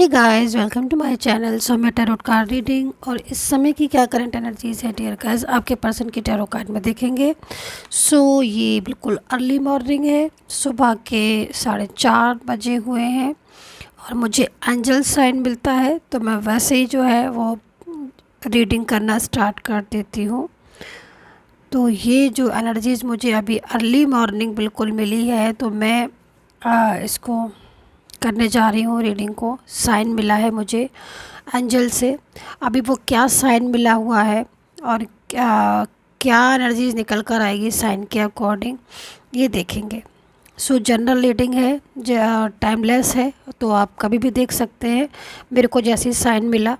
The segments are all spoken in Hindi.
Hey guys, welcome to my channel. So मैं टैरोट कार्ड रीडिंग और इस समय की क्या करंट एनर्जीज है डियर गाइस आपके पर्सन की टैरो कार्ड में देखेंगे। सो ये बिल्कुल अर्ली मॉर्निंग है, सुबह के 4:30 बजे हुए हैं और मुझे एंजल साइन मिलता है, तो मैं वैसे ही जो है वो रीडिंग करना स्टार्ट कर देती हूँ। तो ये जो एनर्जीज़ मुझे अभी अर्ली मॉर्निंग बिल्कुल मिली है, तो मैं इसको करने जा रही हूँ रीडिंग को। साइन मिला है मुझे एंजल से। अभी वो क्या साइन मिला हुआ है और क्या एनर्जीज निकल कर आएगी साइन के अकॉर्डिंग, ये देखेंगे। सो जनरल रीडिंग है, टाइमलेस है, तो आप कभी भी देख सकते हैं। मेरे को जैसे साइन मिला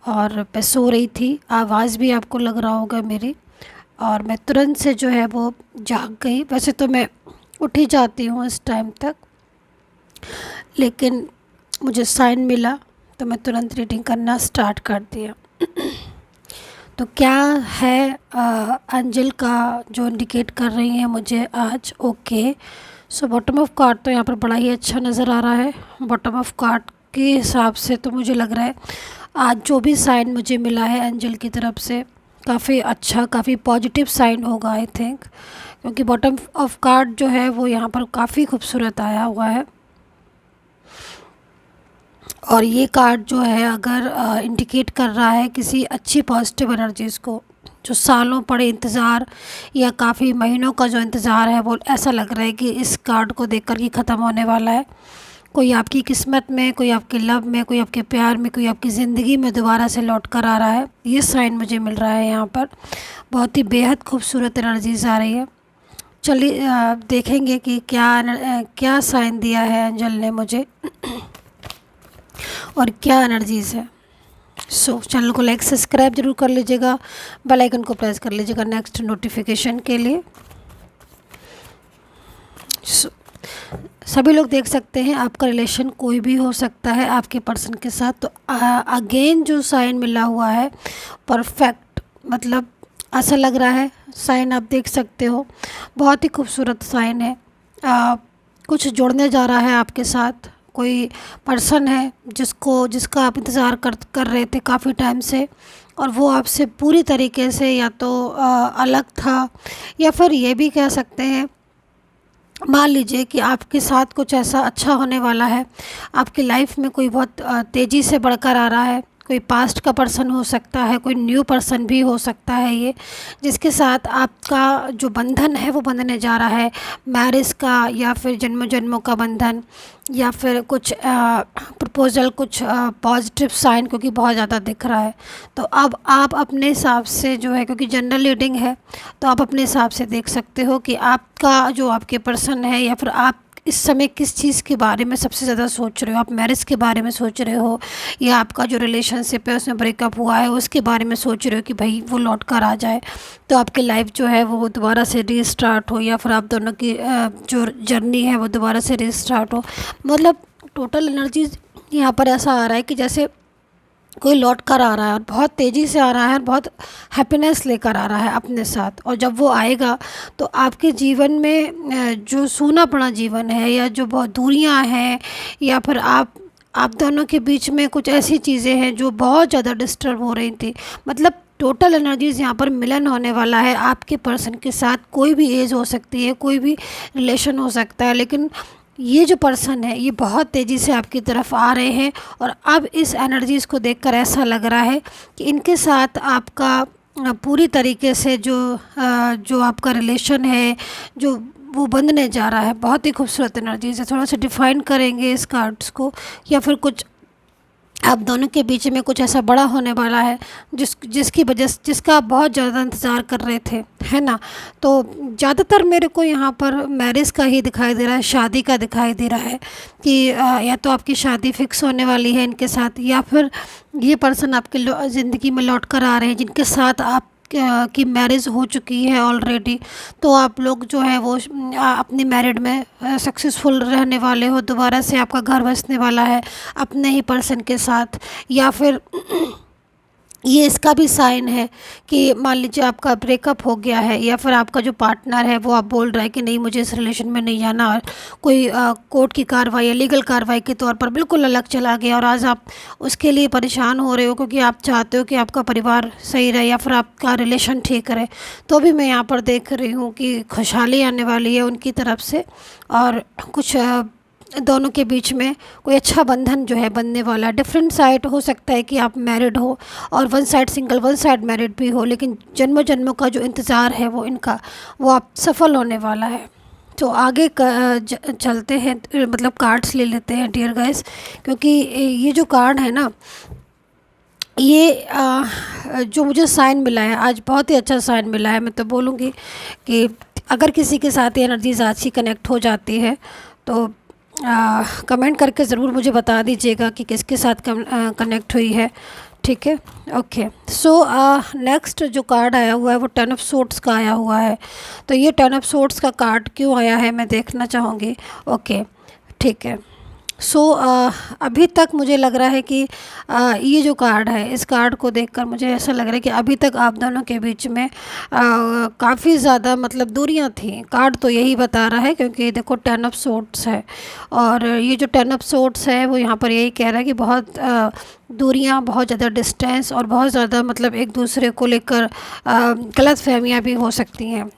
और मैं सो रही थी, आवाज़ भी आपको लग रहा होगा मेरी, और मैं तुरंत से जो है वो जाग गई। वैसे तो मैं उठ ही जाती हूँ इस टाइम तक, लेकिन मुझे साइन मिला तो मैं तुरंत रीडिंग करना स्टार्ट कर दिया। तो क्या है एंजल का जो इंडिकेट कर रही हैं मुझे आज। Okay, so bottom of card तो यहाँ पर बड़ा ही अच्छा नज़र आ रहा है। बॉटम ऑफ कार्ड के हिसाब से तो मुझे लग रहा है आज जो भी साइन मुझे मिला है एंजल की तरफ से काफ़ी अच्छा, काफ़ी पॉजिटिव साइन होगा आई थिंक, क्योंकि बॉटम ऑफ कार्ड जो है वो यहाँ पर काफ़ी खूबसूरत आया हुआ है। और ये कार्ड जो है अगर इंडिकेट कर रहा है किसी अच्छी पॉजिटिव एनर्जीज़ को, जो सालों पड़े इंतज़ार या काफ़ी महीनों का जो इंतज़ार है वो ऐसा लग रहा है कि इस कार्ड को देखकर कि ख़त्म होने वाला है। कोई आपकी किस्मत में, कोई आपके लव में, कोई आपके प्यार में, कोई आपकी ज़िंदगी में दोबारा से लौट कर आ रहा है, ये साइन मुझे मिल रहा है यहाँ पर। बहुत ही बेहद खूबसूरत एनर्जीज़ आ रही है। चलिए देखेंगे कि क्या साइन दिया है एंजल ने मुझे और क्या एनर्जीज़ है। सो चैनल को लाइक सब्सक्राइब जरूर कर लीजिएगा, बेल आइकन को प्रेस कर लीजिएगा नेक्स्ट नोटिफिकेशन के लिए। सभी लोग देख सकते हैं, आपका रिलेशन कोई भी हो सकता है आपके पर्सन के साथ। तो अगेन जो साइन मिला हुआ है परफेक्ट, मतलब ऐसा लग रहा है साइन आप देख सकते हो, बहुत ही खूबसूरत साइन है। कुछ जुड़ने जा रहा है आपके साथ। कोई पर्सन है जिसका आप इंतज़ार कर रहे थे काफ़ी टाइम से, और वो आपसे पूरी तरीके से या तो अलग था, या फिर ये भी कह सकते हैं, मान लीजिए कि आपके साथ कुछ ऐसा अच्छा होने वाला है। आपकी लाइफ में कोई बहुत तेज़ी से बढ़कर आ रहा है। कोई पास्ट का पर्सन हो सकता है, कोई न्यू पर्सन भी हो सकता है ये, जिसके साथ आपका जो बंधन है वो बंधने जा रहा है, मैरिज का या फिर जन्मों जन्मों का बंधन, या फिर कुछ प्रपोज़ल, कुछ पॉजिटिव साइन, क्योंकि बहुत ज़्यादा दिख रहा है। तो अब आप अपने हिसाब से जो है, क्योंकि जनरल रीडिंग है, तो आप अपने हिसाब से देख सकते हो कि आपका जो आपके पर्सन है, या फिर आप इस समय किस चीज़ के बारे में सबसे ज़्यादा सोच रहे हो। आप मैरिज के बारे में सोच रहे हो, या आपका जो रिलेशनशिप है उसमें ब्रेकअप हुआ है उसके बारे में सोच रहे हो कि भाई वो लौट कर आ जाए, तो आपकी लाइफ जो है वो दोबारा से रीस्टार्ट हो, या फिर आप दोनों की जो जर्नी है वो दोबारा से रीस्टार्ट हो। मतलब टोटल एनर्जीज यहाँ पर ऐसा आ रहा है कि जैसे कोई लौट कर आ रहा है, और बहुत तेज़ी से आ रहा है, और बहुत हैप्पीनेस लेकर आ रहा है अपने साथ। और जब वो आएगा तो आपके जीवन में जो सूना पड़ा जीवन है, या जो बहुत दूरियां हैं, या फिर आप दोनों के बीच में कुछ ऐसी चीज़ें हैं जो बहुत ज़्यादा डिस्टर्ब हो रही थी, मतलब टोटल एनर्जीज़ यहाँ पर मिलन होने वाला है आपके पर्सन के साथ। कोई भी एज हो सकती है, कोई भी रिलेशन हो सकता है, लेकिन ये जो पर्सन है ये बहुत तेज़ी से आपकी तरफ आ रहे हैं। और अब इस एनर्जीज़ को देखकर ऐसा लग रहा है कि इनके साथ आपका पूरी तरीके से जो आपका रिलेशन है जो वो बंधने जा रहा है। बहुत ही खूबसूरत एनर्जीज़ है। थोड़ा सा डिफाइन करेंगे इस कार्ड्स को, या फिर कुछ आप दोनों के बीच में कुछ ऐसा बड़ा होने वाला है जिसकी वजह से, जिसका आप बहुत ज़्यादा इंतज़ार कर रहे थे, है ना। तो ज़्यादातर मेरे को यहाँ पर मैरिज का ही दिखाई दे रहा है, शादी का दिखाई दे रहा है कि या तो आपकी शादी फिक्स होने वाली है इनके साथ, या फिर ये पर्सन आपके ज़िंदगी में लौट कर आ रहे हैं जिनके साथ आप की मैरिज हो चुकी है ऑलरेडी। तो आप लोग जो है वो अपनी मैरिड में सक्सेसफुल रहने वाले हो, दोबारा से आपका घर बसने वाला है अपने ही पर्सन के साथ। या फिर ये इसका भी साइन है कि मान लीजिए आपका ब्रेकअप हो गया है या फिर आपका जो पार्टनर है वो आप बोल रहा है कि नहीं मुझे इस रिलेशन में नहीं जाना, और कोई कोर्ट की कार्रवाई या लीगल कार्रवाई के तौर पर बिल्कुल अलग चला गया और आज आप उसके लिए परेशान हो रहे हो क्योंकि आप चाहते हो कि आपका परिवार सही रहे या फिर आपका रिलेशन ठीक रहे। तो भी मैं यहाँ पर देख रही हूँ कि खुशहाली आने वाली है उनकी तरफ से, और कुछ दोनों के बीच में कोई अच्छा बंधन जो है बनने वाला है। डिफरेंट साइड हो सकता है कि आप मैरिड हो और one side single, one side married भी हो, लेकिन जन्मों जन्मों का जो इंतज़ार है वो इनका, वो आप सफल होने वाला है। तो आगे चलते हैं, मतलब कार्ड्स ले लेते हैं डियर गाइस, क्योंकि ये जो कार्ड है ना, ये जो मुझे साइन मिला है आज, बहुत ही अच्छा साइन मिला है। मैं तो बोलूँगी कि अगर किसी के साथ ये एनर्जीज आज ही कनेक्ट हो जाती है तो कमेंट करके ज़रूर मुझे बता दीजिएगा कि किसके साथ कनेक्ट हुई है, ठीक है। ओके, सो नेक्स्ट जो कार्ड आया हुआ है वो 10 ऑफ सोर्ड्स का आया हुआ है। तो ये 10 ऑफ सोर्ड्स का कार्ड क्यों आया है मैं देखना चाहूँगी। ओके, ठीक है। सो अभी तक मुझे लग रहा है कि ये जो कार्ड है, इस कार्ड को देखकर मुझे ऐसा लग रहा है कि अभी तक आप दोनों के बीच में काफ़ी ज़्यादा मतलब दूरियां थी। कार्ड तो यही बता रहा है क्योंकि देखो 10 ऑफ सोर्ड्स है, और ये जो 10 ऑफ सोर्ड्स है वो यहाँ पर यही कह रहा है कि बहुत दूरियां, बहुत ज़्यादा डिस्टेंस और बहुत ज़्यादा मतलब एक दूसरे को लेकर गलत फहमियाँ भी हो सकती हैं।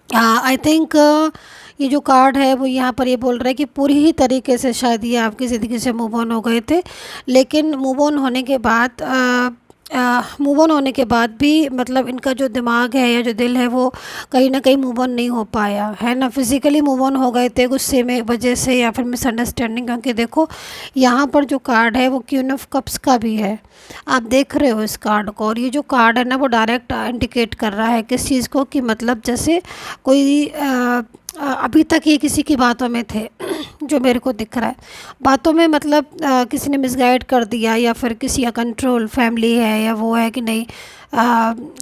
आई थिंक ये जो कार्ड है वो यहाँ पर ये बोल रहा है कि पूरी ही तरीके से शायद ये आपकी ज़िंदगी से मूव ऑन हो गए थे, लेकिन मूव ऑन होने के बाद भी मतलब इनका जो दिमाग है या जो दिल है वो कहीं ना कहीं मूव ऑन नहीं हो पाया है ना। फिज़िकली मूव ऑन हो गए थे गुस्से में वजह से या फिर मिसअंडरस्टैंडिंग, क्योंकि देखो यहाँ पर जो कार्ड है वो क्वीन ऑफ कप्स का भी है, आप देख रहे हो इस कार्ड को। और ये जो कार्ड है ना वो डायरेक्ट इंडिकेट कर रहा है किस चीज़ को, कि मतलब जैसे कोई अभी तक ये किसी की बातों में थे जो मेरे को दिख रहा है। बातों में मतलब किसी ने मिसगाइड कर दिया या फिर किसी का कंट्रोल, फैमिली है या वो है कि नहीं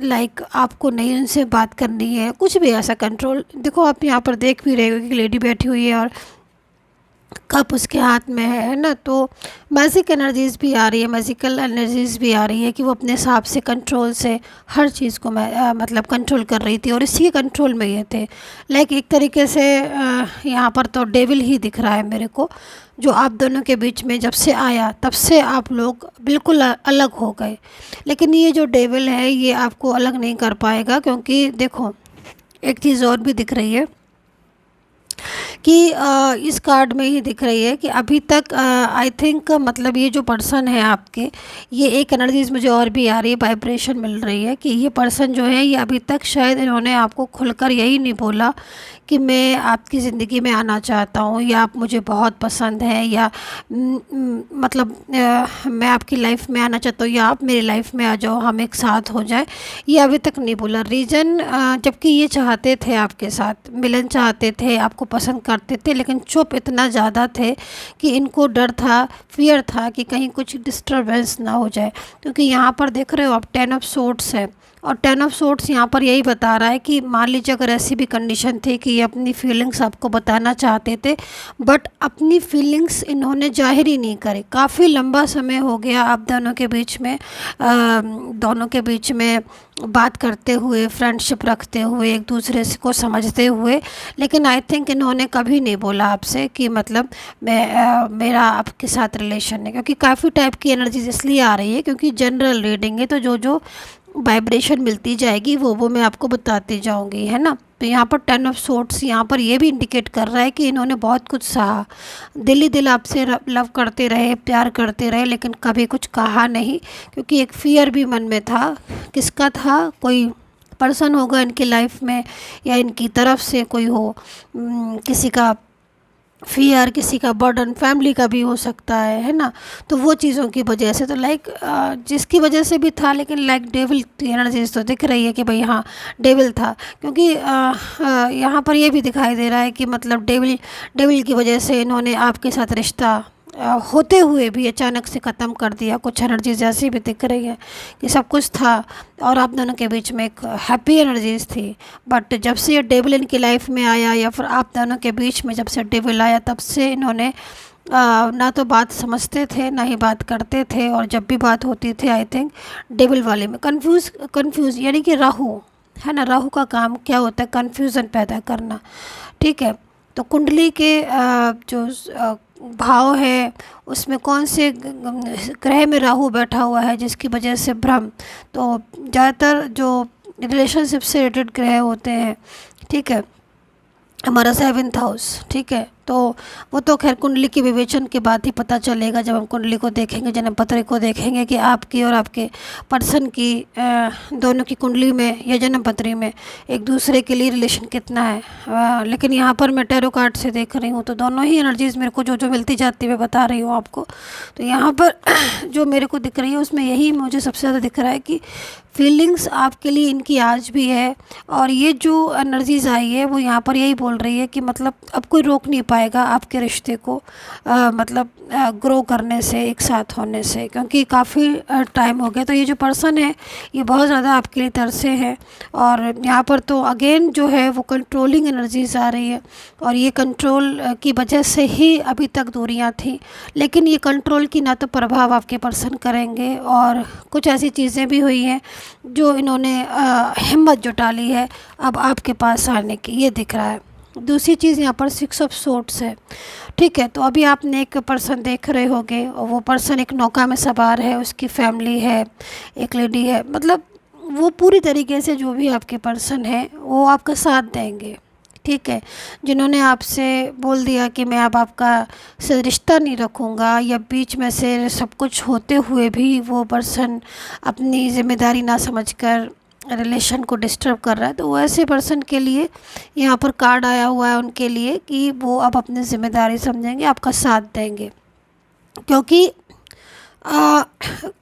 लाइक आपको नहीं उनसे बात करनी है, कुछ भी ऐसा कंट्रोल। देखो आप यहाँ पर देख भी रहे हो कि लेडी बैठी हुई है और कप उसके हाथ में है ना। तो मैजिक एनर्जीज़ भी आ रही है, मैजिकल एनर्जीज़ भी आ रही है कि वो अपने हिसाब से कंट्रोल से हर चीज़ को मतलब कंट्रोल कर रही थी और इसी के कंट्रोल में ये थे। लाइक एक तरीके से यहाँ पर तो डेविल ही दिख रहा है मेरे को, जो आप दोनों के बीच में जब से आया तब से आप लोग बिल्कुल अलग हो गए। लेकिन ये जो डेविल है ये आपको अलग नहीं कर पाएगा, क्योंकि देखो एक चीज़ और भी दिख रही है कि इस कार्ड में ही दिख रही है कि अभी तक आई थिंक मतलब ये जो पर्सन है आपके, ये एक एनर्जीज मुझे और भी आ रही है, वाइब्रेशन मिल रही है कि ये पर्सन जो है ये अभी तक शायद इन्होंने आपको खुलकर यही नहीं बोला कि मैं आपकी ज़िंदगी में आना चाहता हूँ या आप मुझे बहुत पसंद हैं या मतलब मैं आपकी लाइफ में आना चाहता हूँ या आप मेरी लाइफ में आ जाओ, हम एक साथ हो जाए। ये अभी तक नहीं बोला रीज़न, जबकि ये चाहते थे आपके साथ मिलन, चाहते थे, आपको पसंद करते थे, लेकिन चुप इतना ज़्यादा थे कि इनको डर था, फियर था कि कहीं कुछ डिस्टर्बेंस ना हो जाए। क्योंकि यहाँ पर देख रहे हो आप 10 ऑफ सोर्ड्स है, और 10 ऑफ सोर्ड्स यहाँ पर यही बता रहा है कि मान लीजिए अगर ऐसी भी कंडीशन थी कि ये अपनी फीलिंग्स आपको बताना चाहते थे, बट अपनी फीलिंग्स इन्होंने जाहिर ही नहीं करे। काफ़ी लंबा समय हो गया आप दोनों के बीच में बात करते हुए, फ्रेंडशिप रखते हुए, एक दूसरे को समझते हुए, लेकिन आई थिंक इन्होंने कभी नहीं बोला आपसे कि मतलब मेरा आपके साथ रिलेशन है। क्योंकि काफ़ी टाइप की एनर्जीज इसलिए आ रही है क्योंकि जनरल रीडिंग है, तो जो जो वाइब्रेशन मिलती जाएगी वो मैं आपको बताती जाऊंगी, है ना। तो यहाँ पर 10 ऑफ सोर्ड्स यहाँ पर ये भी इंडिकेट कर रहा है कि इन्होंने बहुत कुछ सहा, दिल ही दिल आपसे लव करते रहे, प्यार करते रहे, लेकिन कभी कुछ कहा नहीं, क्योंकि एक फियर भी मन में था। किसका था? कोई पर्सन होगा इनकी लाइफ में या इनकी तरफ से कोई हो, किसी का फियर, किसी का बर्डन, फैमिली का भी हो सकता है ना। तो वो चीज़ों की वजह से, तो लाइक जिसकी वजह से भी था, लेकिन लाइक डेविल एनर्जीज तो दिख रही है कि भाई हाँ डेविल था। क्योंकि यहाँ पर ये भी दिखाई दे रहा है कि मतलब डेविल की वजह से इन्होंने आपके साथ रिश्ता होते हुए भी अचानक से ख़त्म कर दिया। कुछ एनर्जीज ऐसी भी दिख रही है कि सब कुछ था और आप दोनों के बीच में एक हैप्पी एनर्जीज थी, बट जब से ये डेविल इनकी लाइफ में आया या फिर आप दोनों के बीच में जब से डेविल आया, तब से इन्होंने ना तो बात समझते थे ना ही बात करते थे, और जब भी बात होती थी आई थिंक डेविल वाले में कंफ्यूज यानी कि राहु है ना, राहु का काम क्या होता है, कंफ्यूजन पैदा करना। ठीक है, तो कुंडली के जो भाव है उसमें कौन से ग्रह में राहु बैठा हुआ है जिसकी वजह से भ्रम। तो ज़्यादातर जो रिलेशनशिप से रिलेटेड ग्रह होते हैं, ठीक है, हमारा 7th हाउस, ठीक है, तो वो तो खैर कुंडली के विवेचन के बाद ही पता चलेगा, जब हम कुंडली को देखेंगे, जन्म पत्री को देखेंगे कि आपकी और आपके पर्सन की दोनों की कुंडली में या जन्म पत्री में एक दूसरे के लिए रिलेशन कितना है। लेकिन यहाँ पर मैं टैरो कार्ड से देख रही हूँ तो दोनों ही एनर्जीज़ मेरे को जो जो मिलती जाती है मैं बता रही हूँ आपको। तो यहाँ पर जो मेरे को दिख रही है उसमें यही मुझे सबसे ज़्यादा दिख रहा है कि फीलिंग्स आपके लिए इनकी आज भी है, और ये जो एनर्जीज आई है वो यहाँ पर यही बोल रही है कि मतलब अब कोई रोक नहीं पाएगा आपके रिश्ते को मतलब ग्रो करने से, एक साथ होने से, क्योंकि काफ़ी टाइम हो गया। तो ये जो पर्सन है ये बहुत ज़्यादा आपके लिए तरसे है, और यहाँ पर तो अगेन जो है वो कंट्रोलिंग एनर्जीज आ रही है, और ये कंट्रोल की वजह से ही अभी तक दूरियाँ थी। लेकिन ये कंट्रोल की ना तो प्रभाव आपके पर्सन करेंगे, और कुछ ऐसी चीज़ें भी हुई हैं जो इन्होंने हिम्मत जुटा ली है अब आपके पास आने की, ये दिख रहा है। दूसरी चीज़ यहाँ पर 6 ऑफ सोर्ड्स है, ठीक है। तो अभी आपने एक पर्सन देख रहे होंगे और वो पर्सन एक नौका में सवार है, उसकी फैमिली है, एक लेडी है, मतलब वो पूरी तरीके से जो भी आपके पर्सन है वो आपका साथ देंगे, ठीक है। जिन्होंने आपसे बोल दिया कि मैं अब आपका से रिश्ता नहीं रखूँगा, या बीच में से सब कुछ होते हुए भी वो पर्सन अपनी ज़िम्मेदारी ना समझकर रिलेशन को डिस्टर्ब कर रहा है, तो वो ऐसे पर्सन के लिए यहाँ पर कार्ड आया हुआ है उनके लिए कि वो अब अपनी ज़िम्मेदारी समझेंगे, आपका साथ देंगे। क्योंकि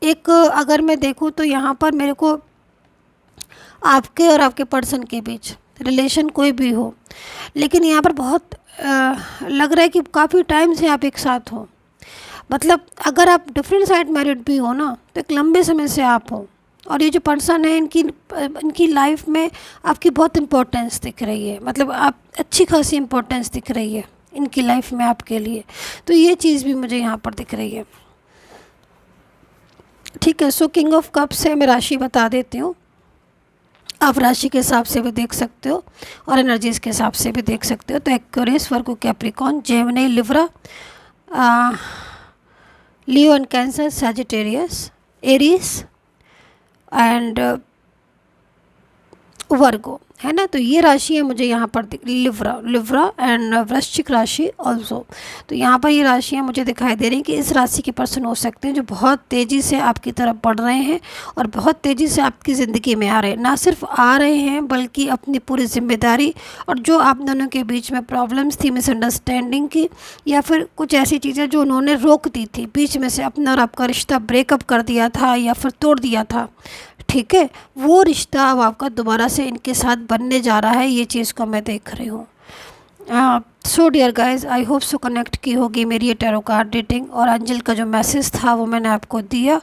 एक अगर मैं देखूँ तो यहाँ पर मेरे को आपके और आपके पर्सन के बीच रिलेशन कोई भी हो, लेकिन यहाँ पर बहुत लग रहा है कि काफ़ी टाइम से आप एक साथ हो। मतलब अगर आप डिफरेंट साइड मैरिड भी हो ना तो एक लंबे समय से आप हो, और ये जो पर्सन है इनकी लाइफ में आपकी बहुत इम्पोर्टेंस दिख रही है, मतलब आप अच्छी खासी इम्पोर्टेंस दिख रही है इनकी लाइफ में आपके लिए। तो ये चीज़ भी मुझे यहाँ पर दिख रही है, ठीक है। सो किंग ऑफ कप्स है, मैं राशि बता देती हूँ, आप राशि के हिसाब से भी देख सकते हो और एनर्जीज़ के हिसाब से भी देख सकते हो। तो Aquarius, Virgo, Capricorn, Gemini, Libra, Leo and cancer, Sagittarius, Aries and वर्गो, है ना। तो ये राशि है मुझे यहाँ पर लिब्रा एंड वृश्चिक राशि ऑल्सो। तो यहाँ पर ये राशियाँ मुझे दिखाई दे रही हैं कि इस राशि के पर्सन हो सकते हैं जो बहुत तेज़ी से आपकी तरफ बढ़ रहे हैं और बहुत तेज़ी से आपकी ज़िंदगी में आ रहे हैं। ना सिर्फ आ रहे हैं बल्कि अपनी पूरी जिम्मेदारी और जो आप दोनों के बीच में प्रॉब्लम्स थी, मिसअंडरस्टैंडिंग की, या फिर कुछ ऐसी चीज़ें जो उन्होंने रोक दी थी बीच में से, अपना और आपका रिश्ता ब्रेकअप कर दिया था या फिर तोड़ दिया था, ठीक है, वो रिश्ता अब आपका दोबारा से इनके साथ बनने जा रहा है। ये चीज़ को मैं देख रही हूँ। So dear guys, I hope so connect की होगी मेरी ये टैरो कार्ड रीडिंग, और एंजल का जो मैसेज था वो मैंने आपको दिया,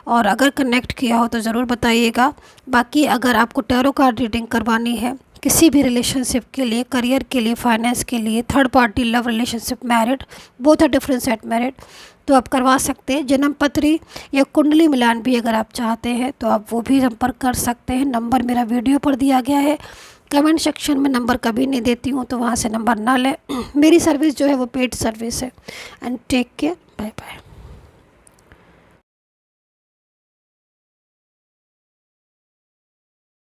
और अगर कनेक्ट किया हो तो ज़रूर बताइएगा। बाकी अगर आपको टैरो कार्ड रीडिंग करवानी है किसी भी रिलेशनशिप के लिए, करियर के लिए, फाइनेंस के लिए, third party love relationship, married, both are different set married, तो आप करवा सकते हैं। जन्म पत्री या कुंडली मिलान भी अगर आप चाहते हैं तो आप वो भी संपर्क कर सकते हैं। नंबर मेरा वीडियो पर दिया गया है, कमेंट सेक्शन में नंबर कभी नहीं देती हूँ तो वहाँ से नंबर ना लें। मेरी सर्विस जो है वो पेड सर्विस है। And take care, bye bye.